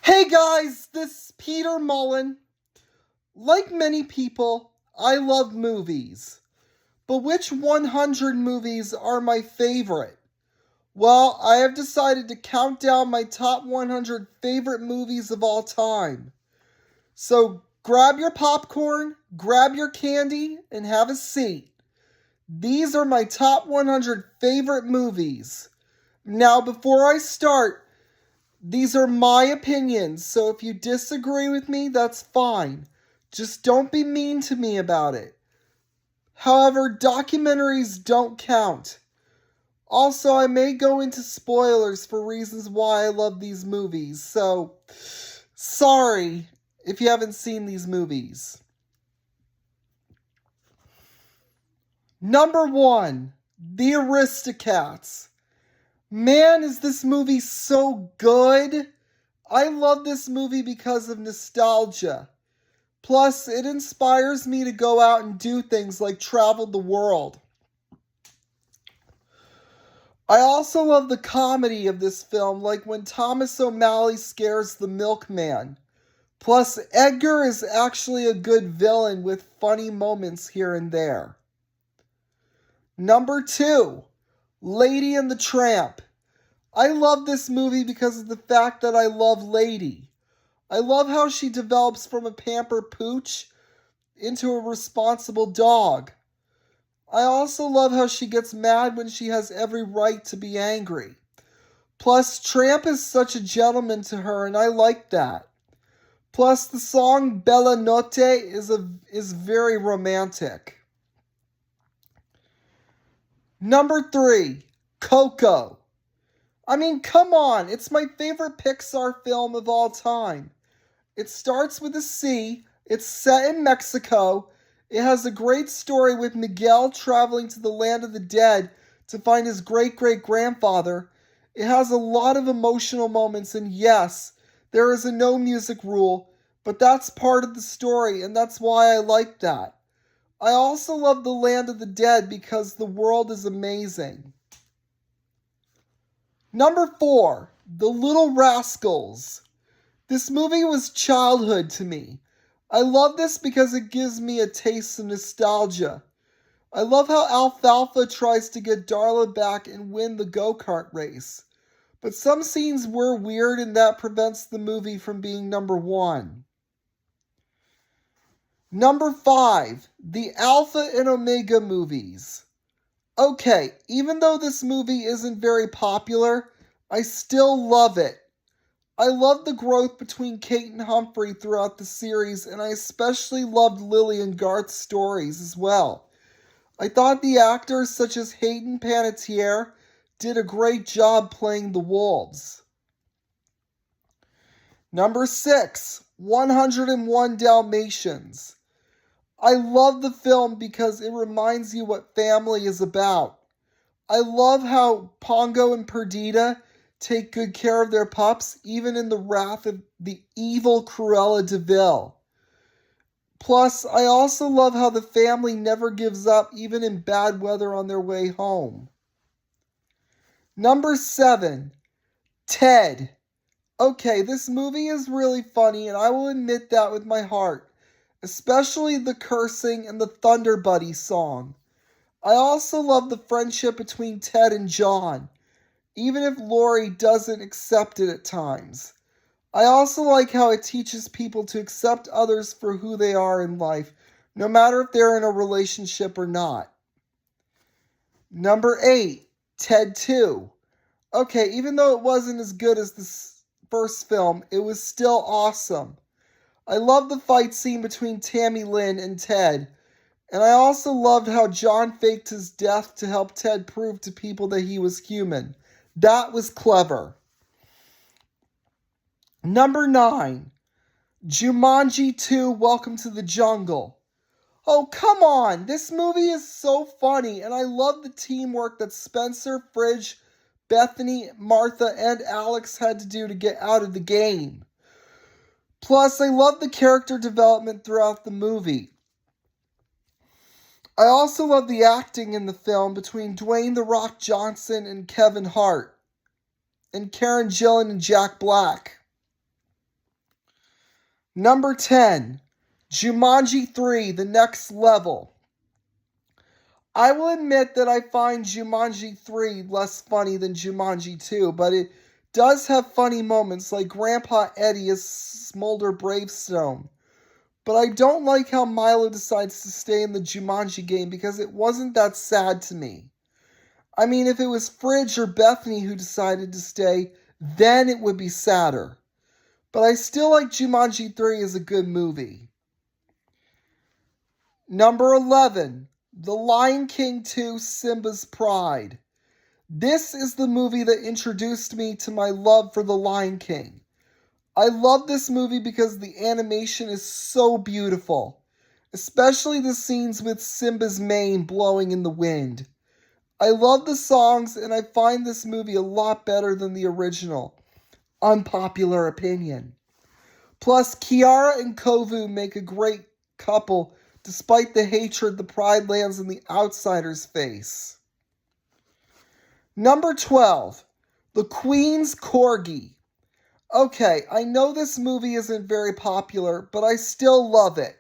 Hey guys, this is Peter Mullen. Like many people, I love movies. But which 100 movies are my favorite? Well, I have decided to count down my top 100 favorite movies of all time. So grab your popcorn, grab your candy, and have a seat. These are my top 100 favorite movies. Now, before I start, these are my opinions, so if you disagree with me, that's fine. Just don't be mean to me about it. However, documentaries don't count. Also, I may go into spoilers for reasons why I love these movies, so sorry if you haven't seen these movies. Number 1, The Aristocats. Man, is this movie so good! I love this movie because of nostalgia. Plus, it inspires me to go out and do things like travel the world. I also love the comedy of this film, like when Thomas O'Malley scares the milkman. Plus, Edgar is actually a good villain with funny moments here and there. Number 2, Lady and the Tramp. I love this movie because of the fact that I love Lady. I love how she develops from a pampered pooch into a responsible dog. I also love how she gets mad when she has every right to be angry. Plus, Tramp is such a gentleman to her, and I like that. Plus, the song Bella Notte is very romantic. Number 3, Coco. I mean, come on, it's my favorite Pixar film of all time. It starts with a C, it's set in Mexico, it has a great story with Miguel traveling to the land of the dead to find his great-great-grandfather. It has a lot of emotional moments, and yes, there is a no music rule, but that's part of the story, and that's why I like that. I also love the land of the dead because the world is amazing. Number 4, The Little Rascals. This movie was childhood to me. I love this because it gives me a taste of nostalgia. I love how Alfalfa tries to get Darla back and win the go-kart race. But some scenes were weird and that prevents the movie from being number 1. Number 5, the Alpha and Omega movies. Okay, even though this movie isn't very popular, I still love it. I love the growth between Kate and Humphrey throughout the series, and I especially loved Lily and Garth's stories as well. I thought the actors such as Hayden Panettiere did a great job playing the wolves. Number 6, 101 Dalmatians. I love the film because it reminds you what family is about. I love how Pongo and Perdita take good care of their pups, even in the wrath of the evil Cruella de Vil. Plus, I also love how the family never gives up, even in bad weather on their way home. Number 7, Ted. Okay, this movie is really funny, and I will admit that with my heart, especially the cursing and the Thunder Buddy song. I also love the friendship between Ted and John, even if Laurie doesn't accept it at times. I also like how it teaches people to accept others for who they are in life, no matter if they're in a relationship or not. Number 8, Ted 2. Okay, even though it wasn't as good as the first film, it was still awesome. I love the fight scene between Tammy Lynn and Ted, and I also loved how John faked his death to help Ted prove to people that he was human. That was clever. Number 9, Jumanji 2, Welcome to the Jungle. Oh, come on! This movie is so funny, and I love the teamwork that Spencer, Fridge, Bethany, Martha, and Alex had to do to get out of the game. Plus, I love the character development throughout the movie. I also love the acting in the film between Dwayne "The Rock" Johnson and Kevin Hart, and Karen Gillan and Jack Black. Number 10, Jumanji 3, The Next Level. I will admit that I find Jumanji 3 less funny than Jumanji 2, but it does have funny moments like Grandpa Eddie as Smolder Bravestone. But I don't like how Milo decides to stay in the Jumanji game because it wasn't that sad to me. I mean, if it was Fridge or Bethany who decided to stay, then it would be sadder. But I still like Jumanji 3 as a good movie. Number 11, The Lion King 2, Simba's Pride. This is the movie that introduced me to my love for The Lion King. I love this movie because the animation is so beautiful, especially the scenes with Simba's mane blowing in the wind. I love the songs and I find this movie a lot better than the original. Unpopular opinion. Plus, Kiara and Kovu make a great couple despite the hatred the pride lands in the outsider's face. Number 12, The Queen's Corgi. Okay, I know this movie isn't very popular, but I still love it.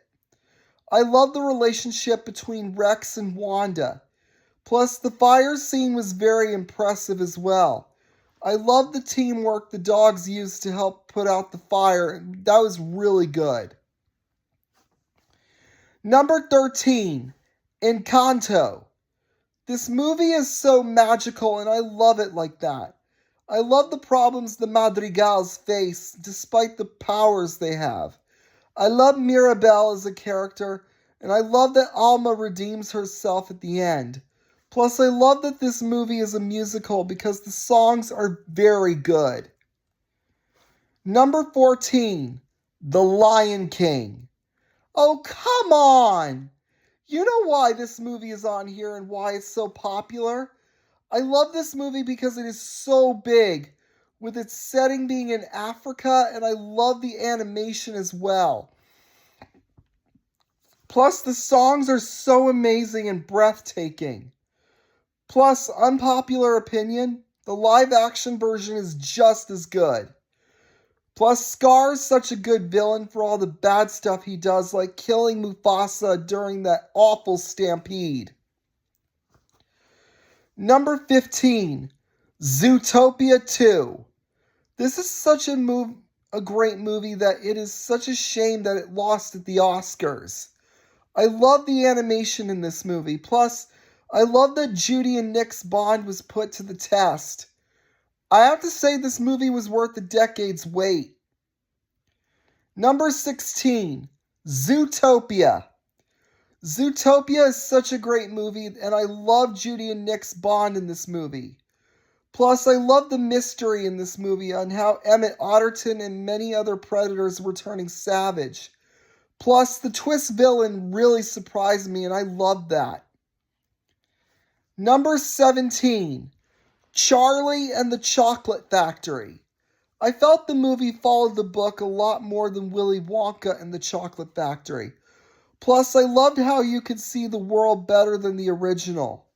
I love the relationship between Rex and Wanda. Plus, the fire scene was very impressive as well. I love the teamwork the dogs used to help put out the fire, and that was really good. Number 13, Encanto. This movie is so magical and I love it like that. I love the problems the Madrigals face despite the powers they have. I love Mirabel as a character and I love that Alma redeems herself at the end. Plus I love that this movie is a musical because the songs are very good. Number 14, The Lion King. Oh, come on! You know why this movie is on here and why it's so popular? I love this movie because it is so big, with its setting being in Africa, and I love the animation as well. Plus, the songs are so amazing and breathtaking. Plus, unpopular opinion, the live-action version is just as good. Plus, Scar is such a good villain for all the bad stuff he does, like killing Mufasa during that awful stampede. Number 15, Zootopia 2. This is such a great movie that it is such a shame that it lost at the Oscars. I love the animation in this movie. Plus, I love that Judy and Nick's bond was put to the test. I have to say this movie was worth a decade's wait. Number 16, Zootopia. Zootopia is such a great movie, and I love Judy and Nick's bond in this movie. Plus, I love the mystery in this movie on how Emmett Otterton and many other predators were turning savage. Plus, the twist villain really surprised me, and I loved that. Number 17, Charlie and the Chocolate Factory. I felt the movie followed the book a lot more than Willy Wonka and the Chocolate Factory. Plus, I loved how you could see the world better than the original.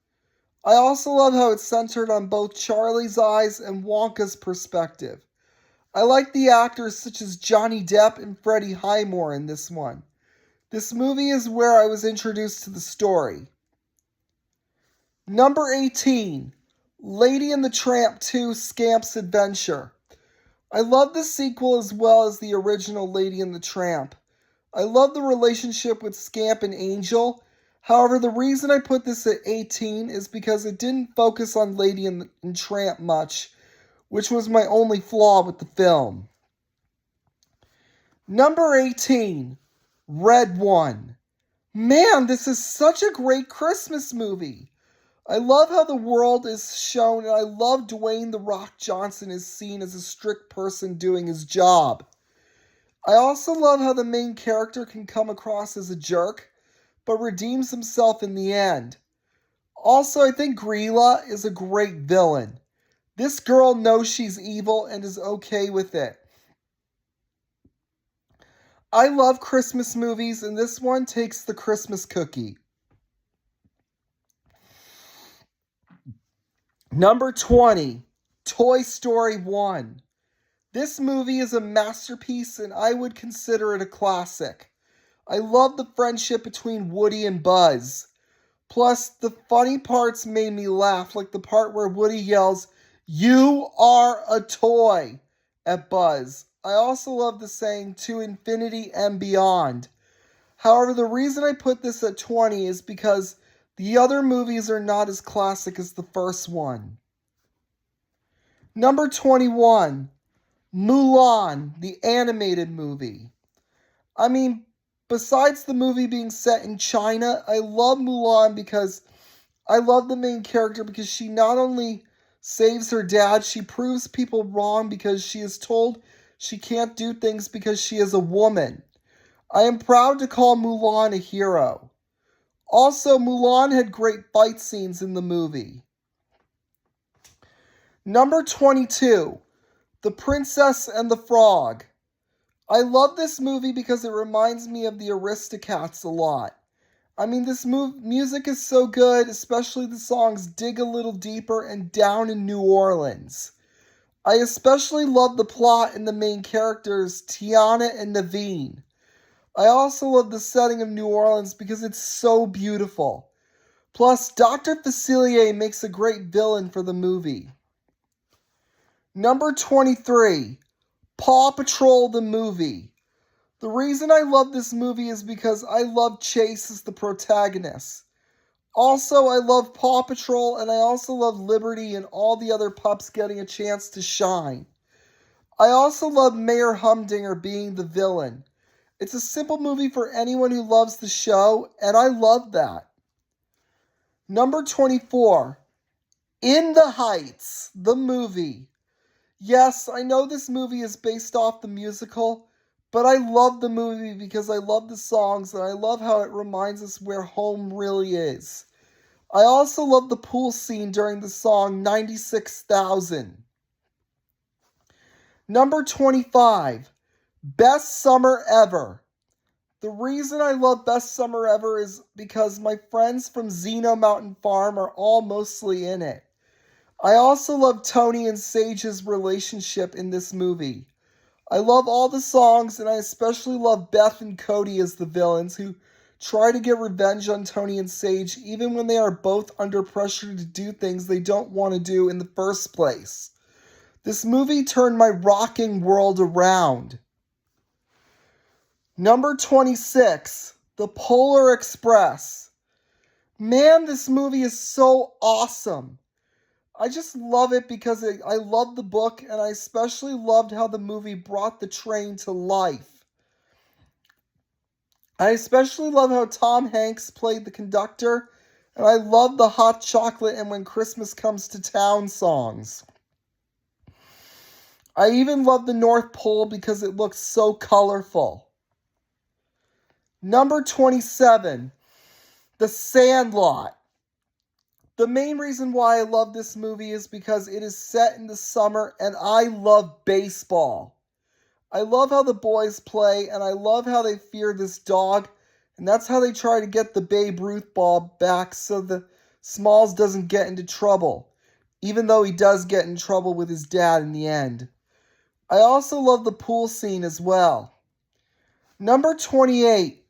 I also love how it's centered on both Charlie's eyes and Wonka's perspective. I like the actors such as Johnny Depp and Freddie Highmore in this one. This movie is where I was introduced to the story. Number 18, Lady and the Tramp 2, Scamp's Adventure. I love the sequel as well as the original Lady and the Tramp. I love the relationship with Scamp and Angel. However, the reason I put this at 18 is because it didn't focus on Lady and Tramp much, which was my only flaw with the film. Number 18, Red One. Man, this is such a great Christmas movie. I love how the world is shown, and I love Dwayne "The Rock" Johnson is seen as a strict person doing his job. I also love how the main character can come across as a jerk, but redeems himself in the end. Also, I think Grilla is a great villain. This girl knows she's evil and is okay with it. I love Christmas movies, and this one takes the Christmas cookie. Number 20, Toy Story 1. This movie is a masterpiece and I would consider it a classic. I love the friendship between Woody and Buzz. Plus, the funny parts made me laugh, like the part where Woody yells, "You are a toy," at Buzz. I also love the saying, "To infinity and beyond." However, the reason I put this at 20 is because the other movies are not as classic as the first one. Number 21, Mulan, the animated movie. I mean, besides the movie being set in China, I love Mulan because I love the main character because she not only saves her dad, she proves people wrong because she is told she can't do things because she is a woman. I am proud to call Mulan a hero. Also, Mulan had great fight scenes in the movie. Number 22, The Princess and the Frog. I love this movie because it reminds me of the Aristocats a lot. I mean, this music is so good, especially the songs Dig a Little Deeper and Down in New Orleans. I especially love the plot and the main characters, Tiana and Naveen. I also love the setting of New Orleans because it's so beautiful. Plus, Dr. Facilier makes a great villain for the movie. Number 23, Paw Patrol the movie. The reason I love this movie is because I love Chase as the protagonist. Also, I love Paw Patrol and I also love Liberty and all the other pups getting a chance to shine. I also love Mayor Humdinger being the villain. It's a simple movie for anyone who loves the show, and I love that. Number 24, In the Heights, the movie. Yes, I know this movie is based off the musical, but I love the movie because I love the songs and I love how it reminds us where home really is. I also love the pool scene during the song 96,000. Number 25, Best Summer Ever. The reason I love Best Summer Ever is because my friends from Zeno Mountain Farm are all mostly in it. I also love Tony and Sage's relationship in this movie. I love all the songs, and I especially love Beth and Cody as the villains who try to get revenge on Tony and Sage even when they are both under pressure to do things they don't want to do in the first place. This movie turned my rocking world around. Number 26, The Polar Express. Man, this movie is so awesome. I just love it because I love the book and I especially loved how the movie brought the train to life. I especially love how Tom Hanks played the conductor and I love the hot chocolate and When Christmas Comes to Town songs. I even love the North Pole because it looks so colorful. Number 27, The Sandlot. The main reason why I love this movie is because it is set in the summer and I love baseball. I love how the boys play and I love how they fear this dog, and that's how they try to get the Babe Ruth ball back so the Smalls doesn't get into trouble, even though he does get in trouble with his dad in the end. I also love the pool scene as well. Number 28,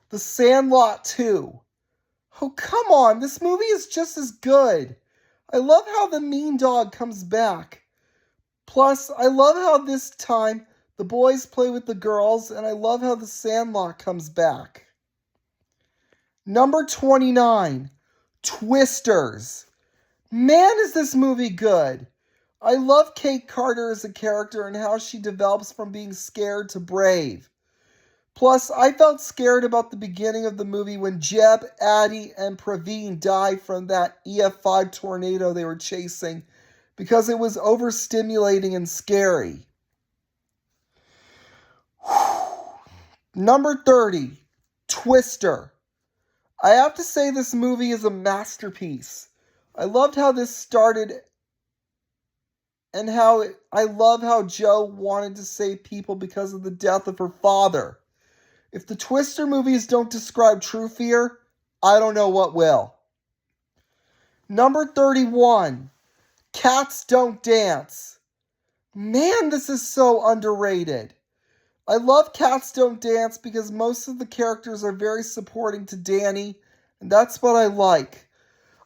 The Sandlot 2. Oh, come on, this movie is just as good. I love how the mean dog comes back. Plus, I love how this time the boys play with the girls, and I love how the Sandlot comes back. Number 29, Twisters. Man, is this movie good. I love Kate Carter as a character and how she develops from being scared to brave. Plus, I felt scared about the beginning of the movie when Jeb, Addie, and Praveen died from that EF5 tornado they were chasing because it was overstimulating and scary. Number 30, Twister. I have to say this movie is a masterpiece. I loved how this started and I love how Jo wanted to save people because of the death of her father. If the Twister movies don't describe true fear, I don't know what will. Number 31, Cats Don't Dance. Man, this is so underrated. I love Cats Don't Dance because most of the characters are very supporting to Danny, and that's what I like.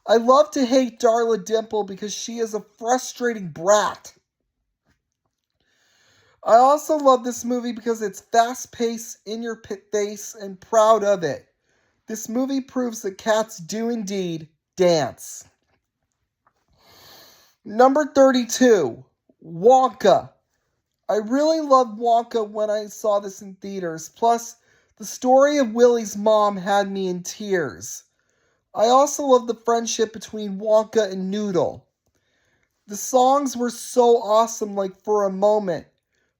I love to hate Darla Dimple because she is a frustrating brat. I also love this movie because it's fast paced, in your face, and proud of it. This movie proves that cats do indeed dance. Number 32, Wonka. I really loved Wonka when I saw this in theaters. Plus, the story of Willie's mom had me in tears. I also love the friendship between Wonka and Noodle. The songs were so awesome, like For a Moment.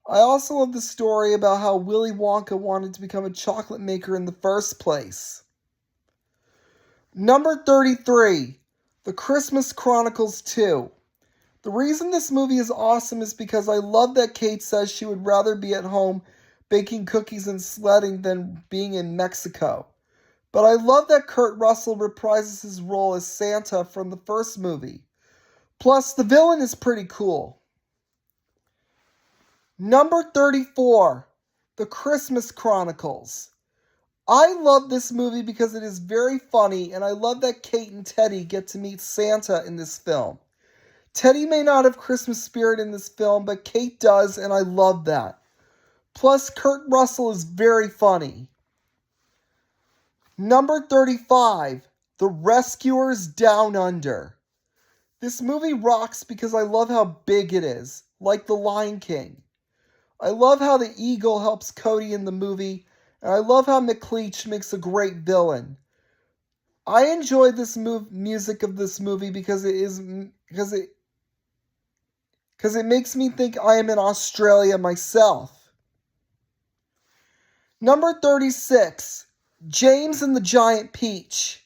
I also love the story about how Willy Wonka wanted to become a chocolate maker in the first place. Number 33, The Christmas Chronicles 2. The reason this movie is awesome is because I love that Kate says she would rather be at home baking cookies and sledding than being in Mexico. But I love that Kurt Russell reprises his role as Santa from the first movie. Plus, the villain is pretty cool. Number 34, The Christmas Chronicles. I love this movie because it is very funny, and I love that Kate and Teddy get to meet Santa in this film. Teddy may not have Christmas spirit in this film, but Kate does, and I love that. Plus, Kurt Russell is very funny. Number 35, The Rescuers Down Under. This movie rocks because I love how big it is, like The Lion King. I love how the eagle helps Cody in the movie, and I love how McLeach makes a great villain. I enjoy this music of this movie because it makes me think I am in Australia myself. Number 36, James and the Giant Peach.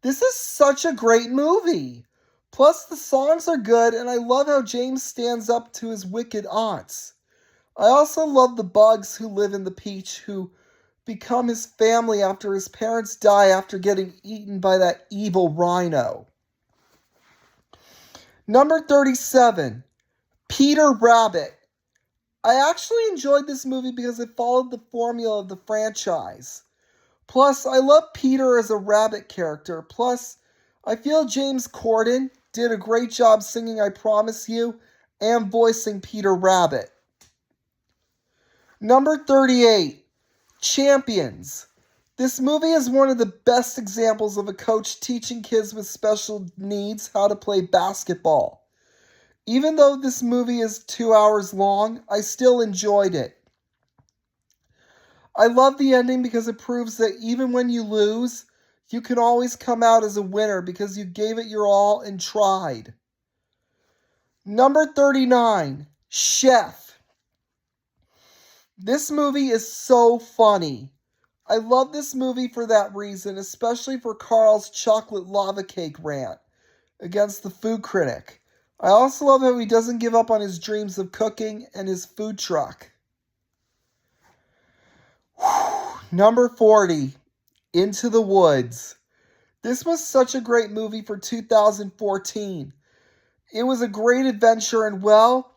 This is such a great movie. Plus, the songs are good, and I love how James stands up to his wicked aunts. I also love the bugs who live in the peach who become his family after his parents die after getting eaten by that evil rhino. Number 37, Peter Rabbit. I actually enjoyed this movie because it followed the formula of the franchise. Plus, I love Peter as a rabbit character. Plus, I feel James Corden did a great job singing I Promise You and voicing Peter Rabbit. Number 38, Champions. This movie is one of the best examples of a coach teaching kids with special needs how to play basketball. Even though this movie is 2 hours long, I still enjoyed it. I love the ending because it proves that even when you lose, you can always come out as a winner because you gave it your all and tried. Number 39, Chef. This movie is so funny. I love this movie for that reason, especially for Carl's chocolate lava cake rant against the food critic. I also love how he doesn't give up on his dreams of cooking and his food truck. Number 40, Into the Woods. This was such a great movie for 2014. It was a great adventure and, well,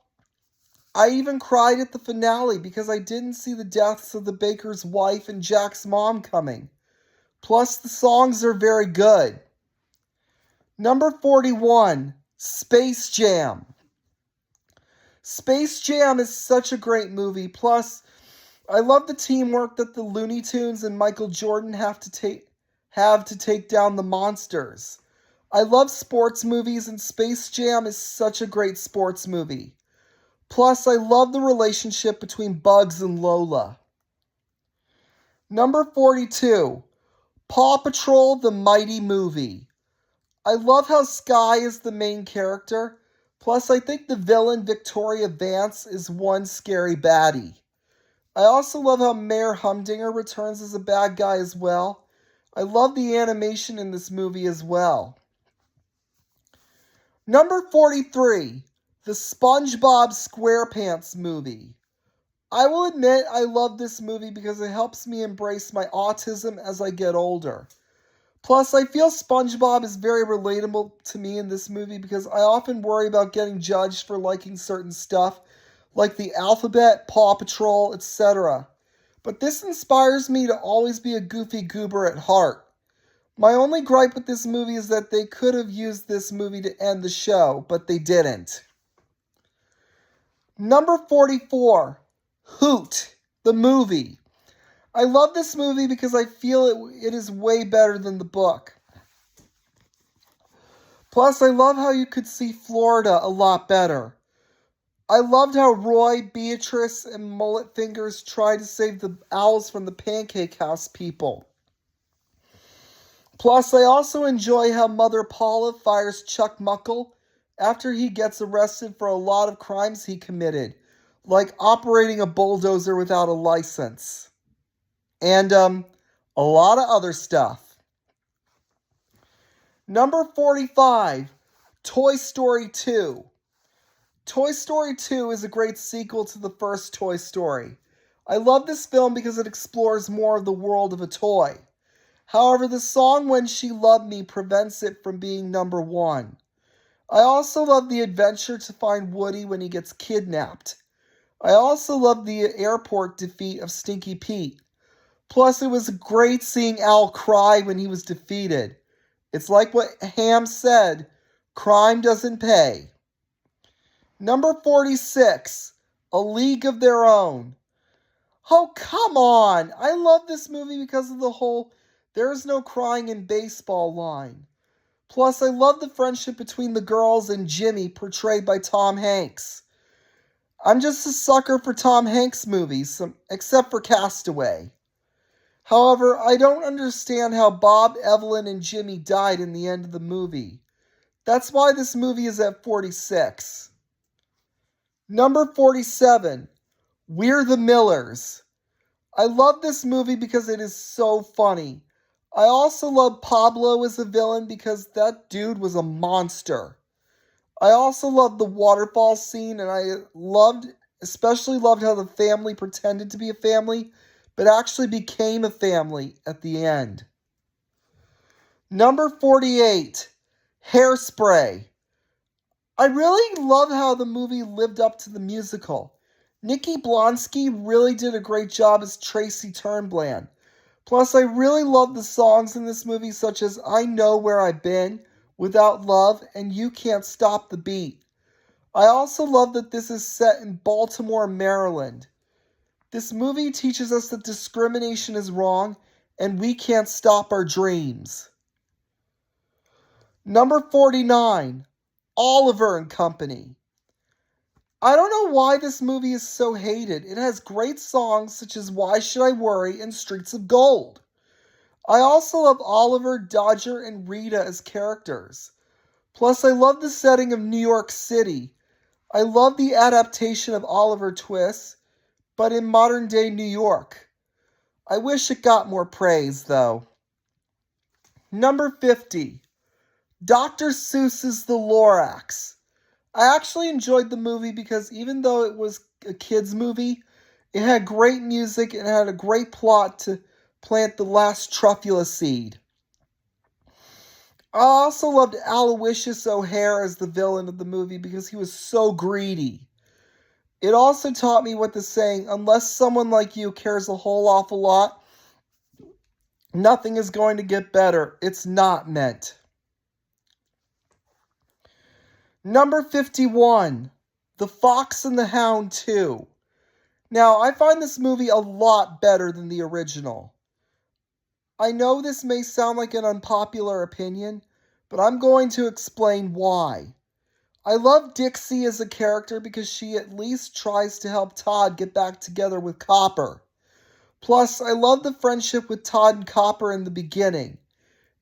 I even cried at the finale because I didn't see the deaths of the baker's wife and Jack's mom coming. Plus, the songs are very good. Number 41, Space Jam. Space Jam is such a great movie. Plus, I love the teamwork that the Looney Tunes and Michael Jordan have to take down the monsters. I love sports movies, and Space Jam is such a great sports movie. Plus, I love the relationship between Bugs and Lola. Number 42, Paw Patrol: The Mighty Movie. I love how Skye is the main character. Plus, I think the villain, Victoria Vance, is one scary baddie. I also love how Mayor Humdinger returns as a bad guy as well. I love the animation in this movie as well. Number 43, The SpongeBob SquarePants Movie. I will admit I love this movie because it helps me embrace my autism as I get older. Plus, I feel SpongeBob is very relatable to me in this movie because I often worry about getting judged for liking certain stuff like the alphabet, Paw Patrol, etc. But this inspires me to always be a goofy goober at heart. My only gripe with this movie is that they could have used this movie to end the show, but they didn't. Number 44, Hoot, the movie. I love this movie because I feel it is way better than the book. Plus, I love how you could see Florida a lot better. I loved how Roy, Beatrice, and Mullet Fingers tried to save the owls from the Pancake House people. Plus, I also enjoy how Mother Paula fires Chuck Muckle after he gets arrested for a lot of crimes he committed, like operating a bulldozer without a license. And, a lot of other stuff. Number 45, Toy Story 2. Toy Story 2 is a great sequel to the first Toy Story. I love this film because it explores more of the world of a toy. However, the song When She Loved Me prevents it from being number one. I also love the adventure to find Woody when he gets kidnapped. I also love the airport defeat of Stinky Pete. Plus, it was great seeing Al cry when he was defeated. It's like what Ham said, crime doesn't pay. Number 46, A League of Their Own. Oh, come on! I love this movie because of the whole "there is no crying in baseball" line. Plus, I love the friendship between the girls and Jimmy portrayed by Tom Hanks. I'm just a sucker for Tom Hanks movies, except for Castaway. However, I don't understand how Bob, Evelyn, and Jimmy died in the end of the movie. That's why this movie is at 46. Number 47, We're the Millers. I love this movie because it is so funny. I also love Pablo as a villain because that dude was a monster. I also loved the waterfall scene, and I especially loved how the family pretended to be a family, but actually became a family at the end. Number 48, Hairspray. I really love how the movie lived up to the musical. Nikki Blonsky really did a great job as Tracy Turnbland. Plus, I really love the songs in this movie, such as I Know Where I've Been, Without Love, and You Can't Stop the Beat. I also love that this is set in Baltimore, Maryland. This movie teaches us that discrimination is wrong and we can't stop our dreams. Number 49, Oliver and Company. I don't know why this movie is so hated. It has great songs such as Why Should I Worry and Streets of Gold. I also love Oliver, Dodger, and Rita as characters. Plus, I love the setting of New York City. I love the adaptation of Oliver Twist, but in modern day New York. I wish it got more praise, though. Number 50, Dr. Seuss's The Lorax. I actually enjoyed the movie because even though it was a kid's movie, it had great music and had a great plot to plant the last truffula seed. I also loved Aloysius O'Hare as the villain of the movie because he was so greedy. It also taught me what the saying, unless someone like you cares a whole awful lot, nothing is going to get better. It's not meant. Number 51, The Fox and the Hound 2. Now, I find this movie a lot better than the original. I know this may sound like an unpopular opinion, but I'm going to explain why. I love Dixie as a character because she at least tries to help Todd get back together with Copper. Plus, I love the friendship with Todd and Copper in the beginning.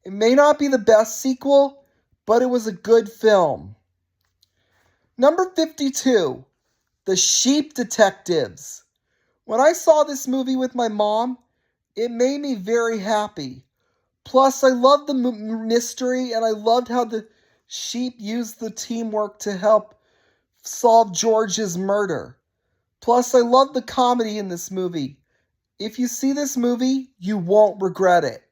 It may not be the best sequel, but it was a good film. Number 52, The Sheep Detectives. When I saw this movie with my mom, it made me very happy. Plus, I loved the mystery, and I loved how the sheep used the teamwork to help solve George's murder. Plus, I love the comedy in this movie. If you see this movie, you won't regret it.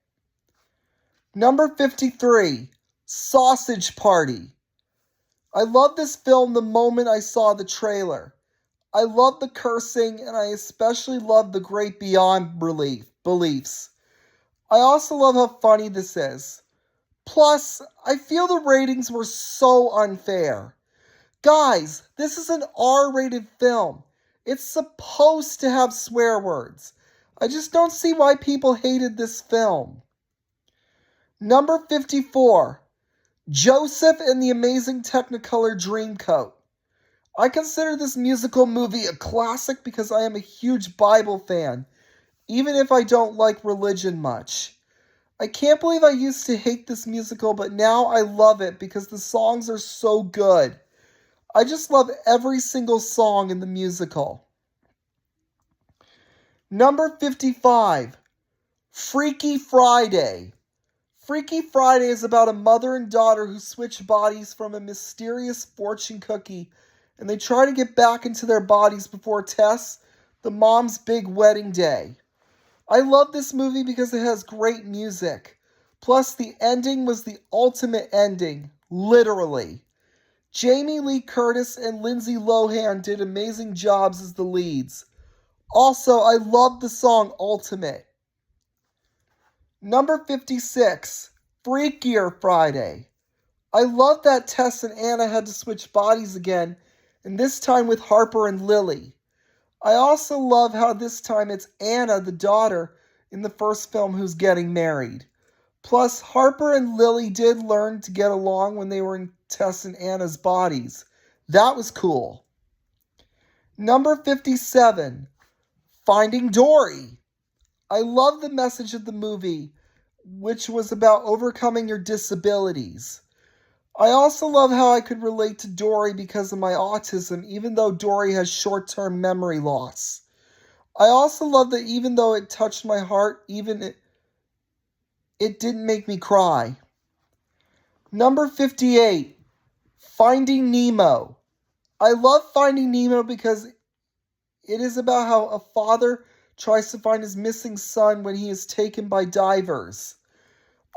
Number 53, Sausage Party. I loved this film the moment I saw the trailer. I love the cursing, and I especially love the great beliefs. I also love how funny this is. Plus, I feel the ratings were so unfair. Guys, this is an R-rated film. It's supposed to have swear words. I just don't see why people hated this film. Number 54, Joseph and the Amazing Technicolor Dreamcoat. I consider this musical movie a classic because I am a huge Bible fan, even if I don't like religion much. I can't believe I used to hate this musical, but now I love it because the songs are so good. I just love every single song in the musical. Number 55, Freaky Friday. Freaky Friday is about a mother and daughter who switch bodies from a mysterious fortune cookie, and they try to get back into their bodies before Tess, the mom's big wedding day. I love this movie because it has great music. Plus, the ending was the ultimate ending, literally. Jamie Lee Curtis and Lindsay Lohan did amazing jobs as the leads. Also, I love the song Ultimate. Number 56, Freakier Friday. I love that Tess and Anna had to switch bodies again, and this time with Harper and Lily. I also love how this time it's Anna, the daughter, in the first film who's getting married. Plus, Harper and Lily did learn to get along when they were in Tess and Anna's bodies. That was cool. Number 57, Finding Dory. I love the message of the movie, which was about overcoming your disabilities. I also love how I could relate to Dory because of my autism, even though Dory has short-term memory loss. I also love that even though it touched my heart, it didn't make me cry. Number 58, Finding Nemo. I love Finding Nemo because it is about how a father tries to find his missing son when he is taken by divers.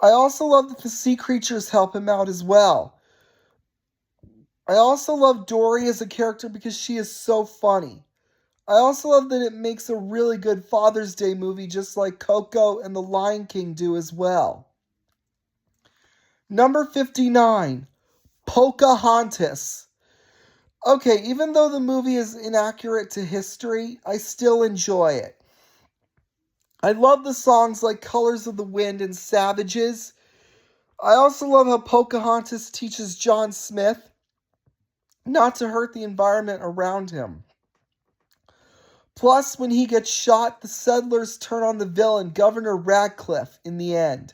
I also love that the sea creatures help him out as well. I also love Dory as a character because she is so funny. I also love that it makes a really good Father's Day movie just like Coco and The Lion King do as well. Number 59, Pocahontas. Okay, even though the movie is inaccurate to history, I still enjoy it. I love the songs like Colors of the Wind and Savages. I also love how Pocahontas teaches John Smith not to hurt the environment around him. Plus, when he gets shot, the settlers turn on the villain, Governor Radcliffe, in the end.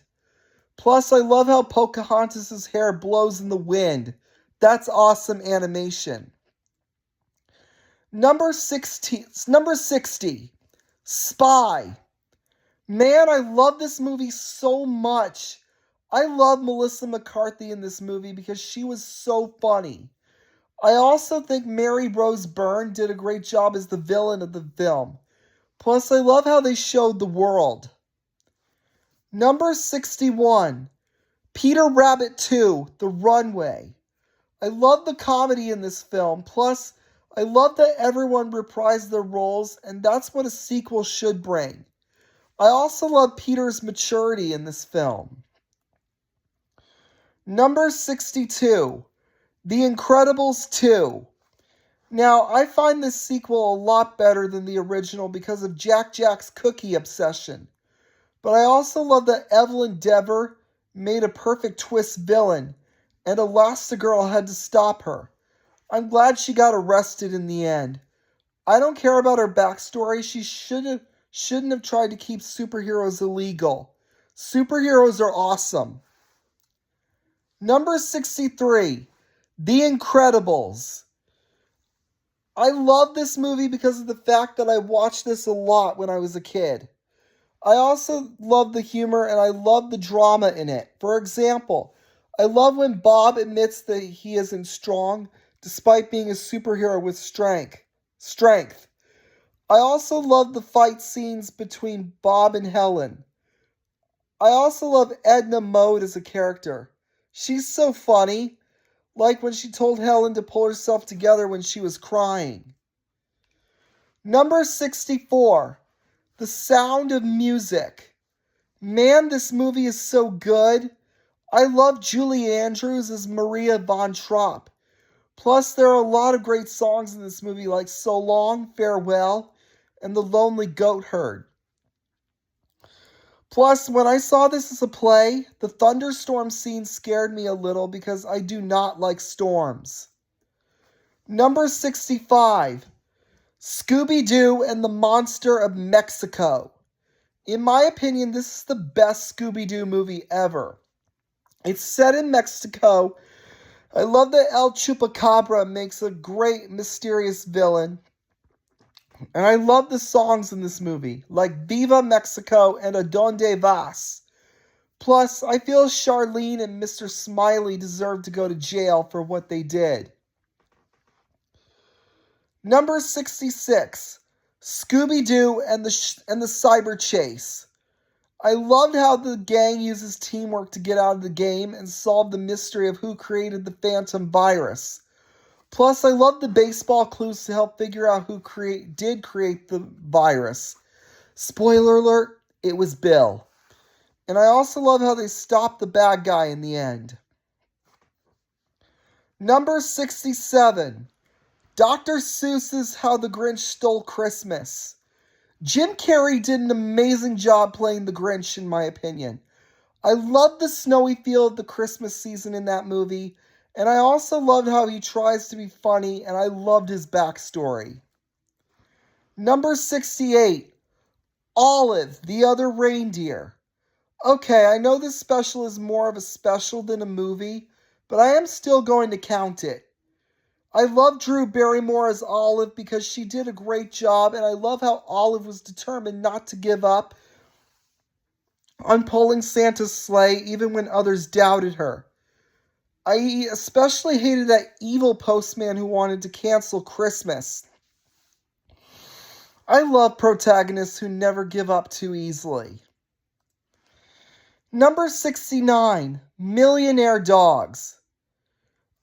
Plus, I love how Pocahontas' hair blows in the wind. That's awesome animation. Number 60, Spy. Man, I love this movie so much. I love Melissa McCarthy in this movie because she was so funny. I also think Mary Rose Byrne did a great job as the villain of the film. Plus, I love how they showed the world. Number 61, Peter Rabbit 2, The Runway. I love the comedy in this film. Plus, I love that everyone reprised their roles, and that's what a sequel should bring. I also love Peter's maturity in this film. Number 62, The Incredibles 2. Now, I find this sequel a lot better than the original because of Jack's cookie obsession. But I also love that Evelyn Dever made a perfect twist villain, and Elastigirl had to stop her. I'm glad she got arrested in the end. I don't care about her backstory. She shouldn't have tried to keep superheroes illegal. Superheroes are awesome. Number 63, The Incredibles. I love this movie because of the fact that I watched this a lot when I was a kid. I also love the humor and I love the drama in it. For example, I love when Bob admits that he isn't strong despite being a superhero with strength. I also love the fight scenes between Bob and Helen. I also love Edna Mode as a character. She's so funny, like when she told Helen to pull herself together when she was crying. Number 64, The Sound of Music. Man, this movie is so good. I love Julie Andrews as Maria von Trapp. Plus, there are a lot of great songs in this movie like So Long, Farewell, and The Lonely Goat Herd. Plus, when I saw this as a play, the thunderstorm scene scared me a little because I do not like storms. Number 65, Scooby-Doo and the Monster of Mexico. In my opinion, this is the best Scooby-Doo movie ever. It's set in Mexico. I love that El Chupacabra makes a great mysterious villain. And I love the songs in this movie, like Viva Mexico and Adonde Vas. Plus, I feel Charlene and Mr. Smiley deserve to go to jail for what they did. Number 66, Scooby-Doo and the Cyber Chase. I loved how the gang uses teamwork to get out of the game and solve the mystery of who created the Phantom virus. Plus, I love the baseball clues to help figure out who did create the virus. Spoiler alert, it was Bill. And I also love how they stopped the bad guy in the end. Number 67, Dr. Seuss's How the Grinch Stole Christmas. Jim Carrey did an amazing job playing the Grinch, in my opinion. I loved the snowy feel of the Christmas season in that movie, and I also loved how he tries to be funny, and I loved his backstory. Number 68, Olive, the Other Reindeer. Okay, I know this special is more of a special than a movie, but I am still going to count it. I love Drew Barrymore as Olive because she did a great job, and I love how Olive was determined not to give up on pulling Santa's sleigh even when others doubted her. I especially hated that evil postman who wanted to cancel Christmas. I love protagonists who never give up too easily. Number 69, Millionaire Dogs.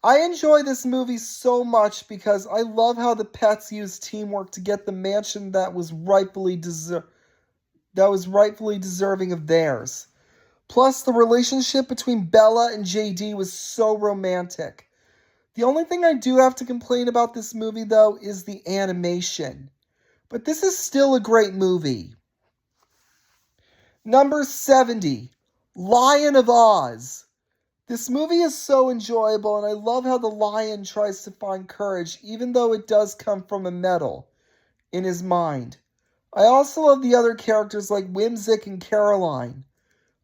I enjoy this movie so much because I love how the pets use teamwork to get the mansion that was rightfully deserving of theirs. Plus, the relationship between Bella and JD was so romantic. The only thing I do have to complain about this movie, though, is the animation. But this is still a great movie. Number 70, Lion of Oz. This movie is so enjoyable, and I love how the lion tries to find courage, even though it does come from a medal in his mind. I also love the other characters like Whimsic and Caroline.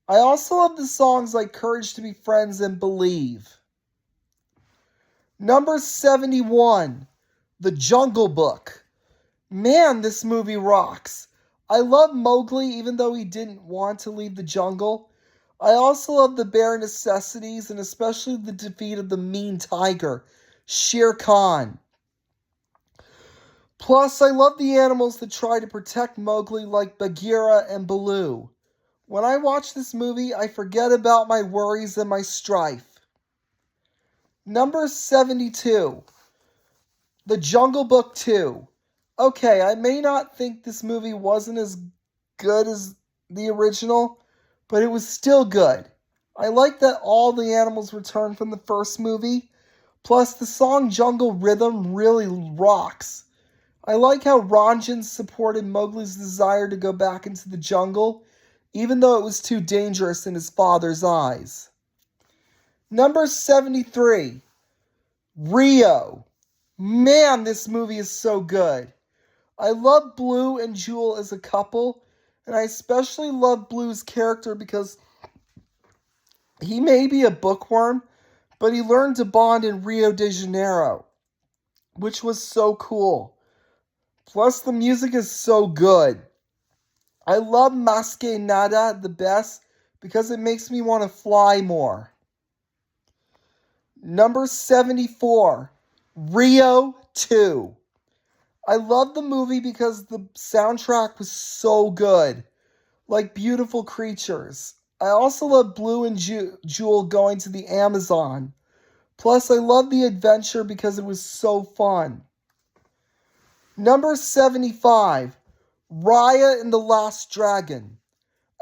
I also love the songs like Courage to Be Friends and Believe. Number 71, The Jungle Book. Man, this movie rocks. I love Mowgli even though he didn't want to leave the jungle. I also love the bare necessities and especially the defeat of the mean tiger, Shere Khan. Plus, I love the animals that try to protect Mowgli like Bagheera and Baloo. When I watch this movie, I forget about my worries and my strife. Number 72, The Jungle Book 2. Okay, I may not think this movie wasn't as good as the original, but it was still good. I like that all the animals returned from the first movie. Plus, the song Jungle Rhythm really rocks. I like how Ranjan supported Mowgli's desire to go back into the jungle, even though it was too dangerous in his father's eyes. Number 73, Rio. Man, this movie is so good. I love Blue and Jewel as a couple, and I especially love Blue's character because he may be a bookworm, but he learned to bond in Rio de Janeiro, which was so cool. Plus, the music is so good. I love Mas Que Nada the best because it makes me want to fly more. Number 74, Rio 2. I love the movie because the soundtrack was so good, like Beautiful Creatures. I also love Blue and Jewel going to the Amazon. Plus, I love the adventure because it was so fun. Number 75, Raya and the Last Dragon.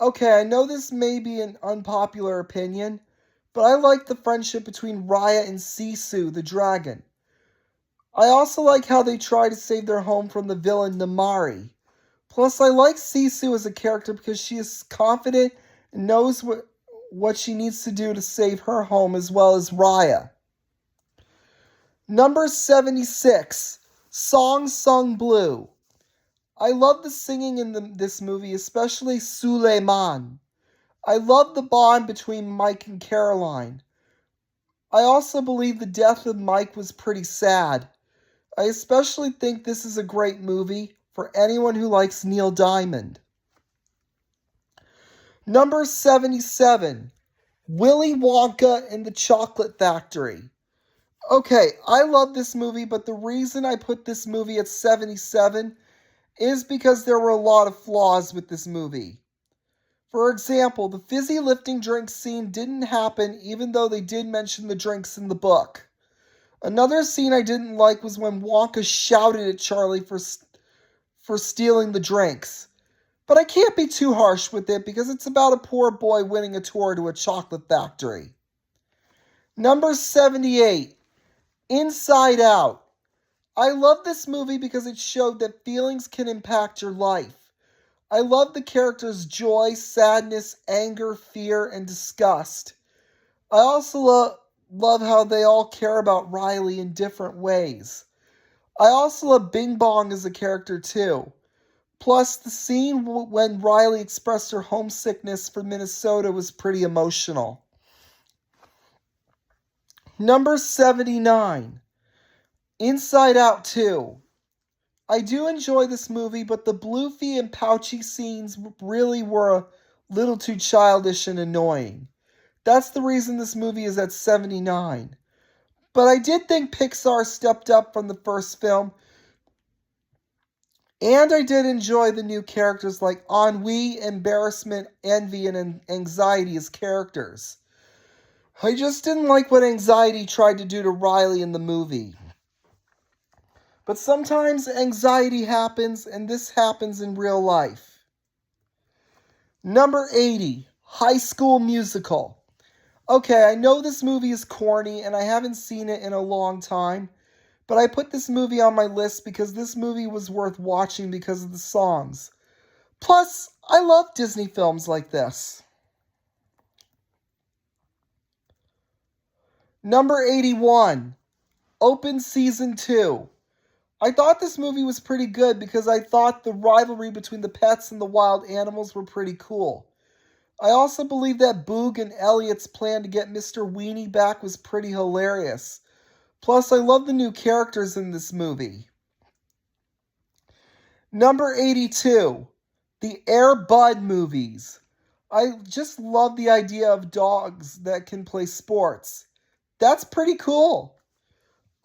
Okay, I know this may be an unpopular opinion, but I like the friendship between Raya and Sisu, the dragon. I also like how they try to save their home from the villain Namari. Plus, I like Sisu as a character because she is confident and knows what she needs to do to save her home as well as Raya. Number 76, Song Sung Blue. I love the singing in this movie, especially Suleiman. I love the bond between Mike and Caroline. I also believe the death of Mike was pretty sad. I especially think this is a great movie for anyone who likes Neil Diamond. Number 77, Willy Wonka and the Chocolate Factory. Okay, I love this movie, but the reason I put this movie at 77 is because there were a lot of flaws with this movie. For example, the fizzy lifting drink scene didn't happen even though they did mention the drinks in the book. Another scene I didn't like was when Wonka shouted at Charlie for stealing the drinks. But I can't be too harsh with it because it's about a poor boy winning a tour to a chocolate factory. Number 78, Inside Out. I love this movie because it showed that feelings can impact your life. I love the characters' joy, sadness, anger, fear, and disgust. I also love how they all care about Riley in different ways. I also love Bing Bong as a character too. Plus, the scene when Riley expressed her homesickness for Minnesota was pretty emotional. Number 79, Inside Out 2. I do enjoy this movie, but the Bloofy and Pouchy scenes really were a little too childish and annoying. That's the reason this movie is at 79. But I did think Pixar stepped up from the first film, and I did enjoy the new characters like Ennui, Embarrassment, Envy, and Anxiety as characters. I just didn't like what Anxiety tried to do to Riley in the movie. But sometimes anxiety happens, and this happens in real life. Number 80, High School Musical. Okay, I know this movie is corny, and I haven't seen it in a long time, but I put this movie on my list because this movie was worth watching because of the songs. Plus, I love Disney films like this. Number 81, Open Season 2. I thought this movie was pretty good because I thought the rivalry between the pets and the wild animals were pretty cool. I also believe that Boog and Elliot's plan to get Mr. Weenie back was pretty hilarious. Plus, I love the new characters in this movie. Number 82, the Air Bud movies. I just love the idea of dogs that can play sports. That's pretty cool.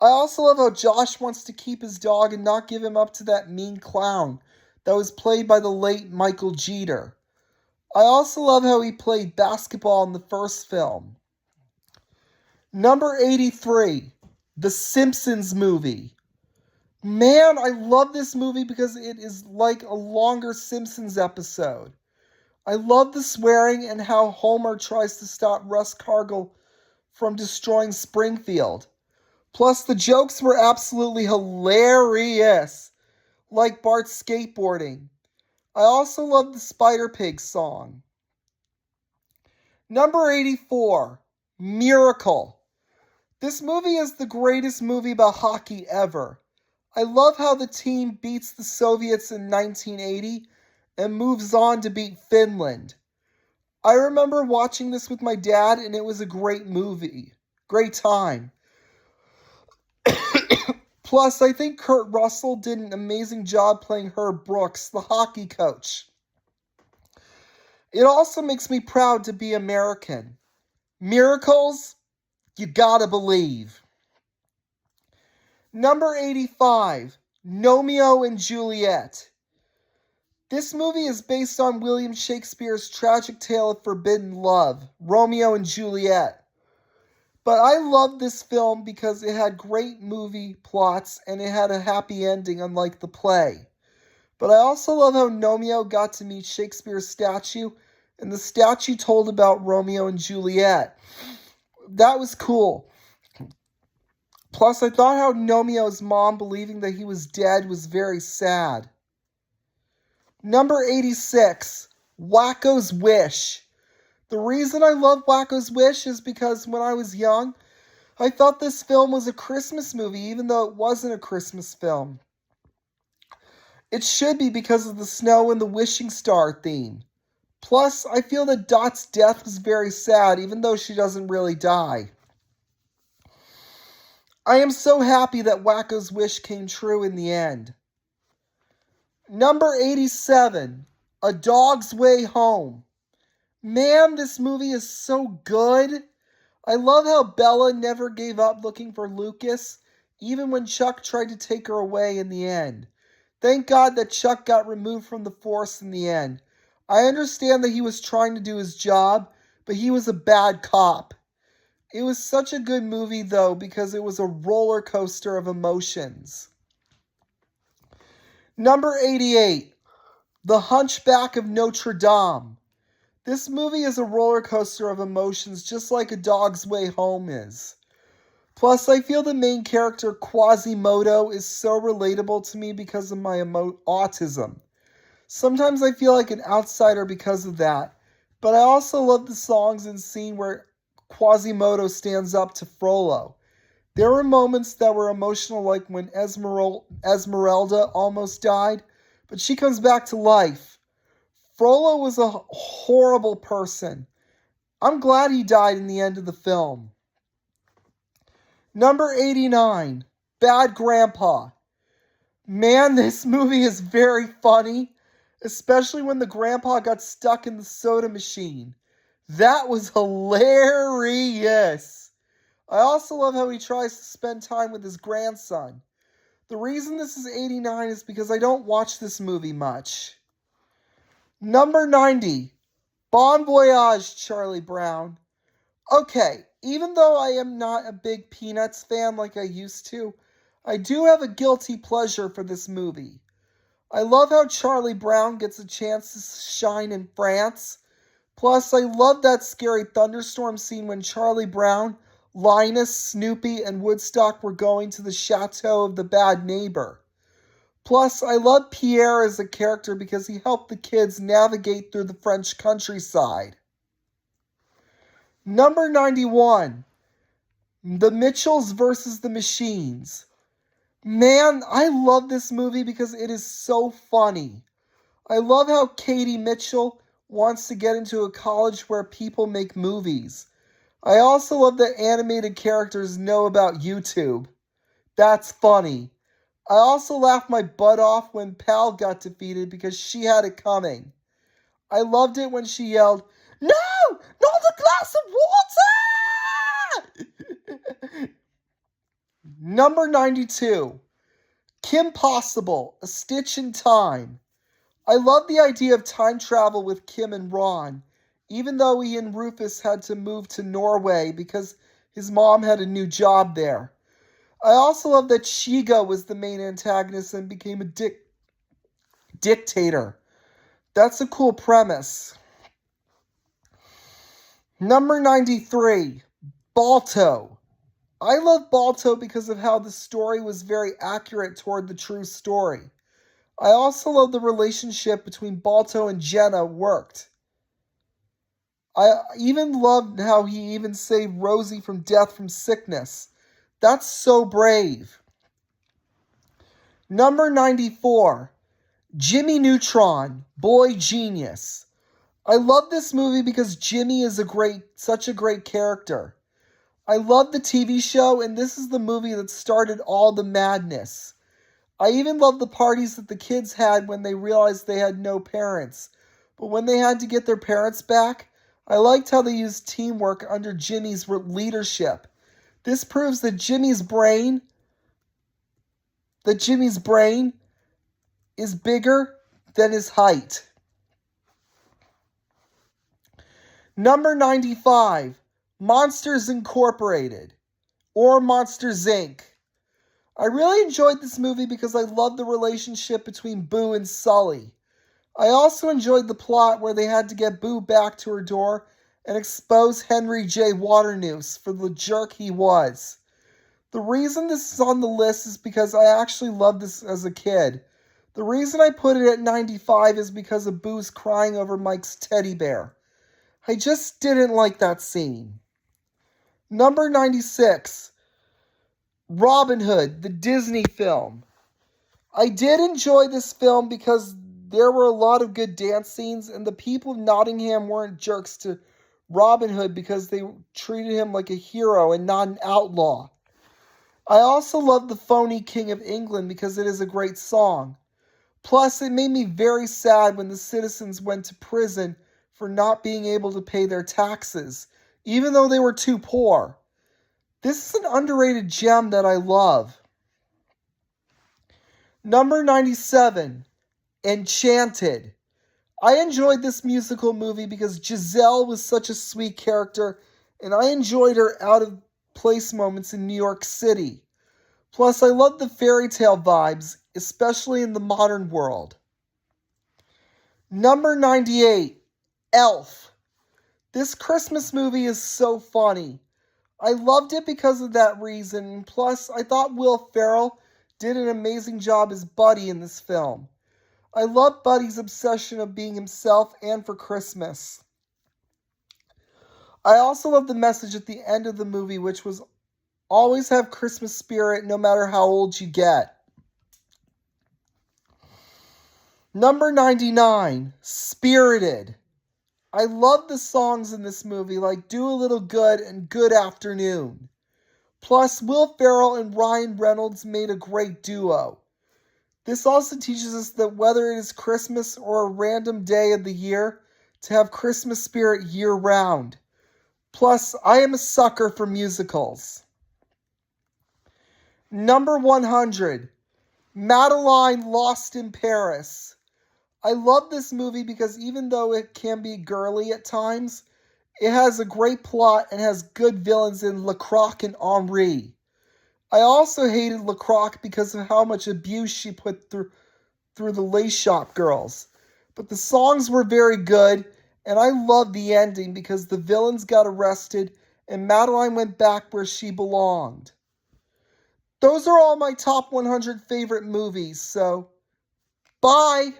I also love how Josh wants to keep his dog and not give him up to that mean clown that was played by the late Michael Jeter. I also love how he played basketball in the first film. Number 83, The Simpsons movie. Man, I love this movie because it is like a longer Simpsons episode. I love the swearing and how Homer tries to stop Russ Cargill from destroying Springfield. Plus, the jokes were absolutely hilarious, like Bart's skateboarding. I also love the Spider Pig song. Number 84, Miracle. This movie is the greatest movie about hockey ever. I love how the team beats the Soviets in 1980 and moves on to beat Finland. I remember watching this with my dad, and it was a great movie. Great time. Plus, I think Kurt Russell did an amazing job playing Herb Brooks, the hockey coach. It also makes me proud to be American. Miracles, you gotta believe. Number 85, Romeo and Juliet. This movie is based on William Shakespeare's tragic tale of forbidden love, Romeo and Juliet. But I love this film because it had great movie plots and it had a happy ending, unlike the play. But I also love how Nomeo got to meet Shakespeare's statue, and the statue told about Romeo and Juliet. That was cool. Plus, I thought how Nomeo's mom believing that he was dead was very sad. Number 86, Wacko's Wish. The reason I love Wacko's Wish is because when I was young, I thought this film was a Christmas movie, even though it wasn't a Christmas film. It should be because of the snow and the wishing star theme. Plus, I feel that Dot's death was very sad, even though she doesn't really die. I am so happy that Wacko's wish came true in the end. Number 87, A Dog's Way Home. Man, this movie is so good. I love how Bella never gave up looking for Lucas, even when Chuck tried to take her away in the end. Thank God that Chuck got removed from the force in the end. I understand that he was trying to do his job, but he was a bad cop. It was such a good movie, though, because it was a roller coaster of emotions. Number 88, The Hunchback of Notre Dame. This movie is a roller coaster of emotions, just like A Dog's Way Home is. Plus, I feel the main character, Quasimodo, is so relatable to me because of my autism. Sometimes I feel like an outsider because of that, but I also love the songs and scene where Quasimodo stands up to Frollo. There were moments that were emotional, like when Esmeralda almost died, but she comes back to life. Frollo was a horrible person. I'm glad he died in the end of the film. Number 89, Bad Grandpa. Man, this movie is very funny, especially when the grandpa got stuck in the soda machine. That was hilarious. I also love how he tries to spend time with his grandson. The reason this is 89 is because I don't watch this movie much. Number 90, Bon Voyage, Charlie Brown. Okay, even though I am not a big Peanuts fan like I used to, I do have a guilty pleasure for this movie. I love how Charlie Brown gets a chance to shine in France. Plus, I love that scary thunderstorm scene when Charlie Brown, Linus, Snoopy, and Woodstock were going to the chateau of the bad neighbor. Plus, I love Pierre as a character because he helped the kids navigate through the French countryside. Number 91, The Mitchells versus the Machines. Man, I love this movie because it is so funny. I love how Katie Mitchell wants to get into a college where people make movies. I also love that animated characters know about YouTube. That's funny. I also laughed my butt off when Pal got defeated because she had it coming. I loved it when she yelled, "No! Not a glass of water!" Number 92, Kim Possible, A Stitch in Time. I love the idea of time travel with Kim and Ron, even though he and Rufus had to move to Norway because his mom had a new job there. I also love that Shiga was the main antagonist and became a dictator. That's a cool premise. Number 93, Balto. I love Balto because of how the story was very accurate toward the true story. I also love the relationship between Balto and Jenna worked. I even loved how he even saved Rosie from death from sickness. That's so brave. Number 94, Jimmy Neutron, Boy Genius. I love this movie because Jimmy is such a great character. I love the TV show, and this is the movie that started all the madness. I even love the parties that the kids had when they realized they had no parents. But when they had to get their parents back, I liked how they used teamwork under Jimmy's leadership. This proves that Jimmy's brain is bigger than his height. Number 95, Monsters Incorporated, or Monsters Inc. I really enjoyed this movie because I loved the relationship between Boo and Sully. I also enjoyed the plot where they had to get Boo back to her door and expose Henry J. Waternoose for the jerk he was. The reason this is on the list is because I actually loved this as a kid. The reason I put it at 95 is because of Boo's crying over Mike's teddy bear. I just didn't like that scene. Number 96, Robin Hood, the Disney film. I did enjoy this film because there were a lot of good dance scenes, and the people of Nottingham weren't jerks to Robin Hood because they treated him like a hero and not an outlaw. I also love The Phony King of England because it is a great song. Plus, it made me very sad when the citizens went to prison for not being able to pay their taxes, even though they were too poor. This is an underrated gem that I love. Number 97, Enchanted. I enjoyed this musical movie because Giselle was such a sweet character, and I enjoyed her out of place moments in New York City. Plus, I love the fairy tale vibes, especially in the modern world. Number 98, Elf. This Christmas movie is so funny. I loved it because of that reason, and plus, I thought Will Ferrell did an amazing job as Buddy in this film. I love Buddy's obsession of being himself and for Christmas. I also love the message at the end of the movie, which was always have Christmas spirit no matter how old you get. Number 99, Spirited. I love the songs in this movie like Do a Little Good and Good Afternoon. Plus, Will Ferrell and Ryan Reynolds made a great duo. This also teaches us that whether it is Christmas or a random day of the year, to have Christmas spirit year-round. Plus, I am a sucker for musicals. Number 100, Madeline Lost in Paris. I love this movie because even though it can be girly at times, it has a great plot and has good villains in Lacroix and Henri. I also hated Lacroix because of how much abuse she put through the Lace Shop Girls. But the songs were very good, and I loved the ending because the villains got arrested and Madeline went back where she belonged. Those are all my top 100 favorite movies, so bye!